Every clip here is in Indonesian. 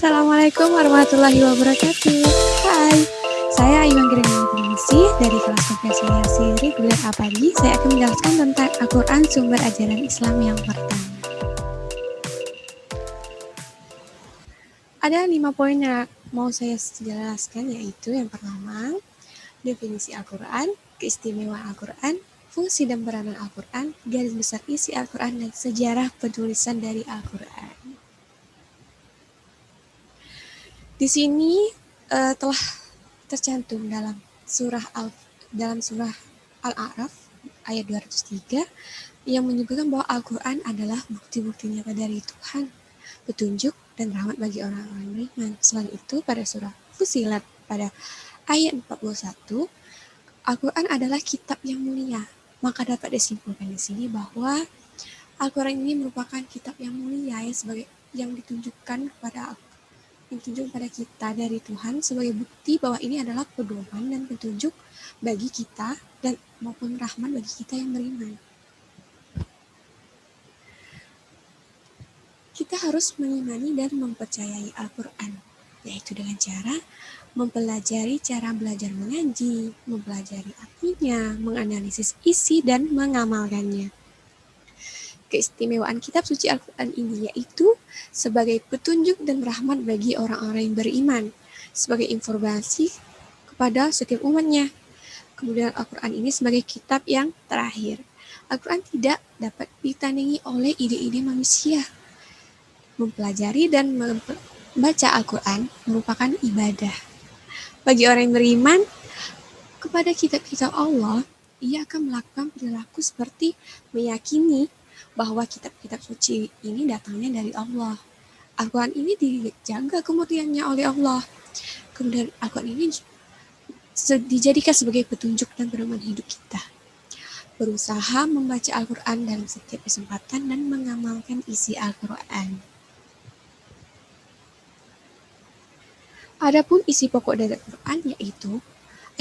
Assalamualaikum warahmatullahi wabarakatuh. Hai, saya Iwan Giringganti dari kelas konferensi reguler Apadi. Saya akan menjelaskan tentang Al-Quran sumber ajaran Islam yang pertama. Ada 5 poin yang mau saya jelaskan, yaitu yang pertama, definisi Al-Quran, keistimewaan Al-Quran, fungsi dan peranan Al-Quran, garis besar isi Al-Quran, dan sejarah penulisan dari Al-Quran. Di sini telah tercantum dalam surah Al-A'raf ayat 203 yang menyebutkan bahwa Al-Quran adalah bukti-bukti nyata dari Tuhan, petunjuk dan rahmat bagi orang-orang beriman. Selain itu, pada surah Fussilat pada ayat 41, Al-Quran adalah kitab yang mulia. Maka dapat disimpulkan di sini bahwa Al-Quran ini merupakan kitab yang mulia yang ditunjukkan pada kita dari Tuhan sebagai bukti bahwa ini adalah pedoman dan petunjuk bagi kita dan maupun rahmat bagi kita yang beriman. Kita harus mengimani dan mempercayai Al-Quran, yaitu dengan cara mempelajari cara belajar mengaji, mempelajari artinya, menganalisis isi dan mengamalkannya. Keistimewaan kitab suci Al-Quran ini yaitu sebagai petunjuk dan rahmat bagi orang-orang yang beriman, sebagai informasi kepada setiap umatnya. Kemudian Al-Quran ini sebagai kitab yang terakhir. Al-Quran tidak dapat ditandingi oleh ide-ide manusia. Mempelajari dan membaca Al-Quran merupakan ibadah. Bagi orang yang beriman kepada kitab-kitab Allah, ia akan melakukan perilaku seperti meyakini bahwa kitab-kitab suci ini datangnya dari Allah. Al-Quran ini dijaga kemudiannya oleh Allah. Kemudian Al-Quran ini dijadikan sebagai petunjuk dan pedoman hidup kita. Berusaha membaca Al-Quran dalam setiap kesempatan dan mengamalkan isi Al-Quran. Adapun isi pokok dari Al-Quran yaitu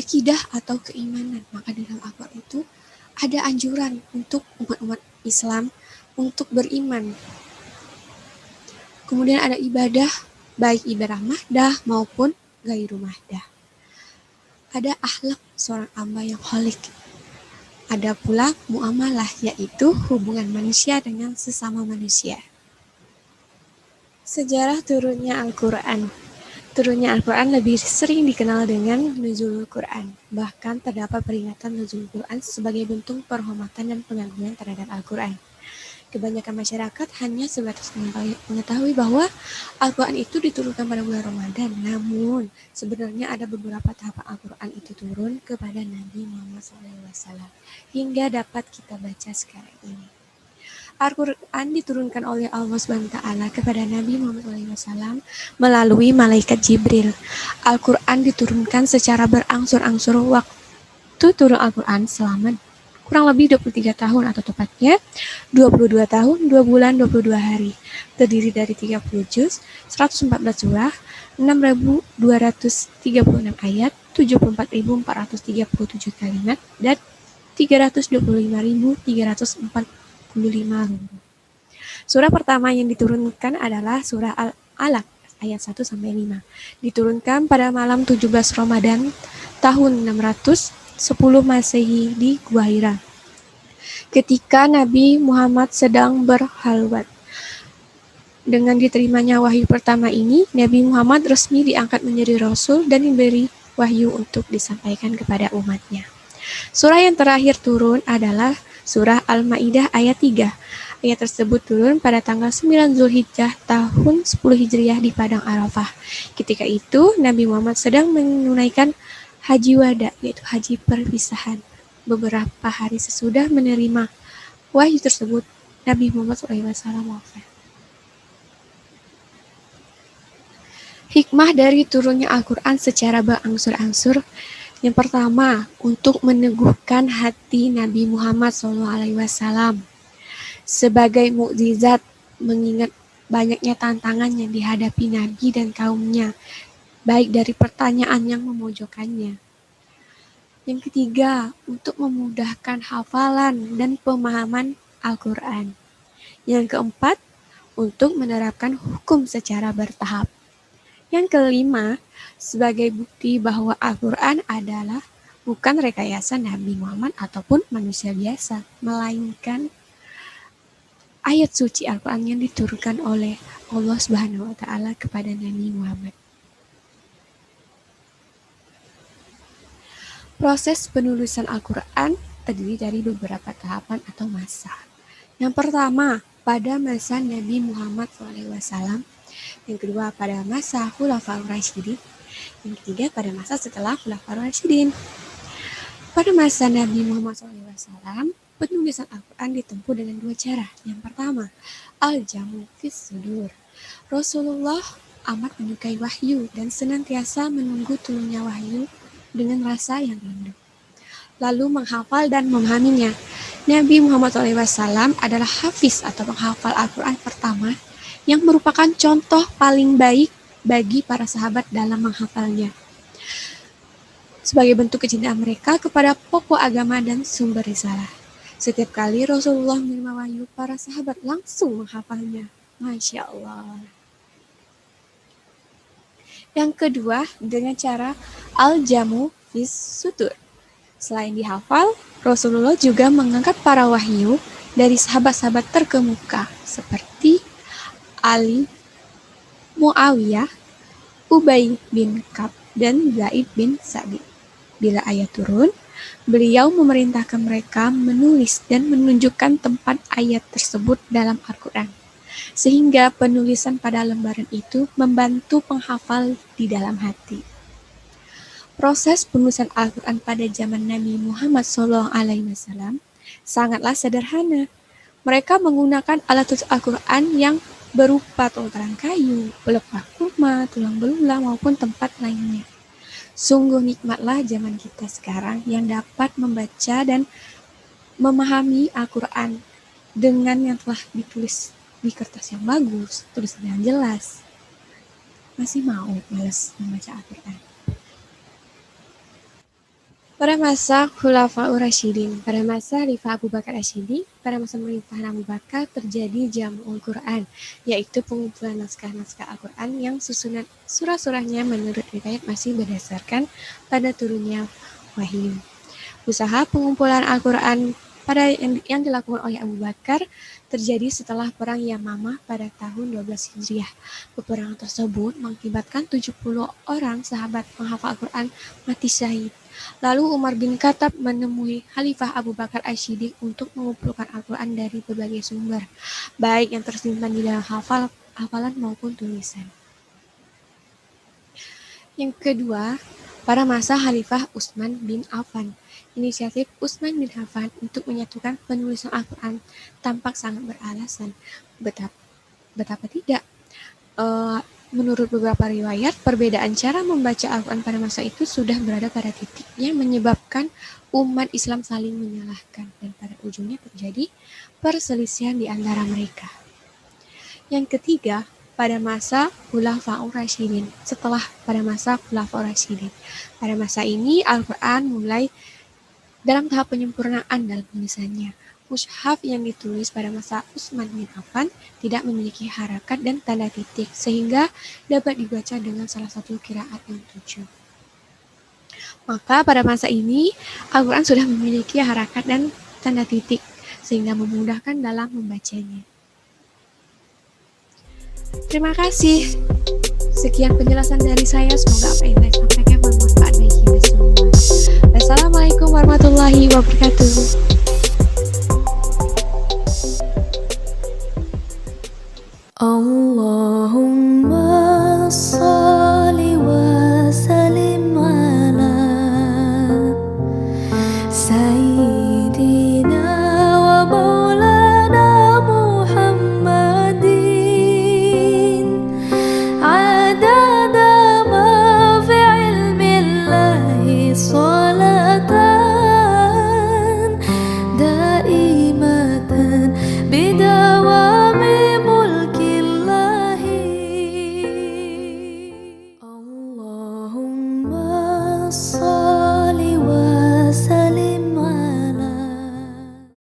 akidah atau keimanan. Maka dalam Al-Quran itu ada anjuran untuk umat-umat Islam untuk beriman. Kemudian ada ibadah, baik ibadah mahdah maupun gairu mahdah. Ada akhlak seorang hamba yang khalik. Ada pula muamalah, yaitu hubungan manusia dengan sesama manusia. Sejarah turunnya Al-Quran. Turunnya Al-Quran lebih sering dikenal dengan Nuzulul Quran. Bahkan terdapat peringatan Nuzulul Quran sebagai bentuk penghormatan dan pengagungan terhadap Al-Quran. Kebanyakan masyarakat hanya sebatas mengetahui bahwa Al-Quran itu diturunkan pada bulan Ramadan. Namun, sebenarnya ada beberapa tahapan Al-Quran itu turun kepada Nabi Muhammad SAW hingga dapat kita baca sekarang ini. Al-Quran diturunkan oleh Allah SWT kepada Nabi Muhammad SAW melalui malaikat Jibril. Al-Quran diturunkan secara berangsur-angsur. Waktu turun Al-Quran selama kurang lebih 23 tahun atau tepatnya 22 tahun, 2 bulan, 22 hari. Terdiri dari 30 juz, 114 surah, 6.236 ayat, 74.437 kalimat, dan 325.345 rukun. Surah pertama yang diturunkan adalah surah Al-Alaq ayat 1-5. Diturunkan pada malam 17 Ramadan tahun 610 Masehi di Gua Hira. Ketika Nabi Muhammad sedang berhalwat. Dengan diterimanya wahyu pertama ini, Nabi Muhammad resmi diangkat menjadi Rasul dan diberi wahyu untuk disampaikan kepada umatnya. Surah yang terakhir turun adalah surah Al-Ma'idah ayat 3. Ayat tersebut turun pada tanggal 9 Zulhijjah tahun 10 Hijriah di Padang Arafah. Ketika itu, Nabi Muhammad sedang menunaikan haji wada, yaitu haji perpisahan. Beberapa hari sesudah menerima wahyu tersebut, Nabi Muhammad SAW wafat. Hikmah dari turunnya Al-Quran secara berangsur-angsur. Yang pertama, untuk meneguhkan hati Nabi Muhammad SAW. Sebagai mukjizat, mengingat banyaknya tantangan yang dihadapi Nabi dan kaumnya, baik dari pertanyaan yang memojokkannya. Yang ketiga, untuk memudahkan hafalan dan pemahaman Al-Quran. Yang keempat, untuk menerapkan hukum secara bertahap. Yang kelima, sebagai bukti bahwa Al-Quran adalah bukan rekayasa Nabi Muhammad ataupun manusia biasa, melainkan ayat suci Al-Quran yang diturunkan oleh Allah Subhanahu wa Ta'ala kepada Nabi Muhammad. Proses penulisan Al-Quran terdiri dari beberapa tahapan atau masa. Yang pertama, pada masa Nabi Muhammad SAW. Yang kedua, pada masa Khulafaur Rasyidin. Yang ketiga, pada masa setelah Khulafaur Rasyidin. Pada masa Nabi Muhammad SAW, penulisan Al-Quran ditempuh dengan dua cara. Yang pertama, al-jamu fis sudur. Rasulullah amat menyukai wahyu dan senantiasa menunggu turunnya wahyu dengan rasa yang rindu, lalu menghafal dan memahaminya. Nabi Muhammad SAW adalah hafiz atau penghafal Al-Quran pertama yang merupakan contoh paling baik bagi para sahabat dalam menghafalnya. Sebagai bentuk kecintaan mereka kepada pokok agama dan sumber risalah. Setiap kali Rasulullah menerima wahyu, para sahabat langsung menghafalnya. Masya Allah. Yang kedua, dengan cara al-jamu fis sutur. Selain dihafal, Rasulullah juga mengangkat para wahyu dari sahabat-sahabat terkemuka seperti Ali, Muawiyah, Ubay bin Ka'ab, dan Zaid bin Sabit. Bila ayat turun, beliau memerintahkan mereka menulis dan menunjukkan tempat ayat tersebut dalam Al-Quran, sehingga penulisan pada lembaran itu membantu penghafal di dalam hati. Proses penulisan Al-Quran pada zaman Nabi Muhammad SAW sangatlah sederhana. Mereka menggunakan alat tulis Al-Quran yang berupa tolong kayu, pelepah kurma, tulang belulang, maupun tempat lainnya. Sungguh nikmatlah zaman kita sekarang yang dapat membaca dan memahami Al-Quran dengan yang telah ditulis di kertas yang bagus, tulisan yang jelas. Masih mau malas membaca Al-Quran. Pada masa Khulafaur Rasyidin, pada masa Khalifah Abu Bakar Asyidi, pada masa pemerintahan Abu Bakar terjadi Jam'ul Quran, yaitu pengumpulan naskah-naskah Al-Quran yang susunan surah-surahnya menurut riwayat masih berdasarkan pada turunnya wahyu. Usaha pengumpulan Al-Quran pada yang dilakukan oleh Abu Bakar terjadi setelah Perang Yamamah pada tahun 12 Hijriah. Peperangan tersebut mengakibatkan 70 orang sahabat penghafal Al-Quran mati syahid. Lalu Umar bin Khattab menemui Khalifah Abu Bakar Asyidi untuk mengumpulkan Al-Quran dari berbagai sumber, baik yang tersimpan di dalam hafalan maupun tulisan. Yang kedua, pada masa Khalifah Utsman bin Affan. Inisiatif Utsman bin Affan untuk menyatukan penulisan Al-Quran tampak sangat beralasan. Betapa tidak? Menurut beberapa riwayat, perbedaan cara membaca Al-Quran pada masa itu sudah berada pada titiknya menyebabkan umat Islam saling menyalahkan dan pada ujungnya terjadi perselisihan di antara mereka. Yang ketiga, pada masa Khulafaur Rasyidin. Setelah pada masa Khulafaur Rasyidin. Pada masa ini Al-Quran mulai dalam tahap penyempurnaan dalam tulisannya. Mushaf yang ditulis pada masa Utsman bin Affan tidak memiliki harakat dan tanda titik, sehingga dapat dibaca dengan salah satu qiraat yang tujuh. Maka pada masa ini, Al-Quran sudah memiliki harakat dan tanda titik, sehingga memudahkan dalam membacanya. Terima kasih. Sekian penjelasan dari saya, semoga apa yang saya sampaikan bermanfaat bagi kita semua. Wassalamualaikum warahmatullahi wabarakatuh.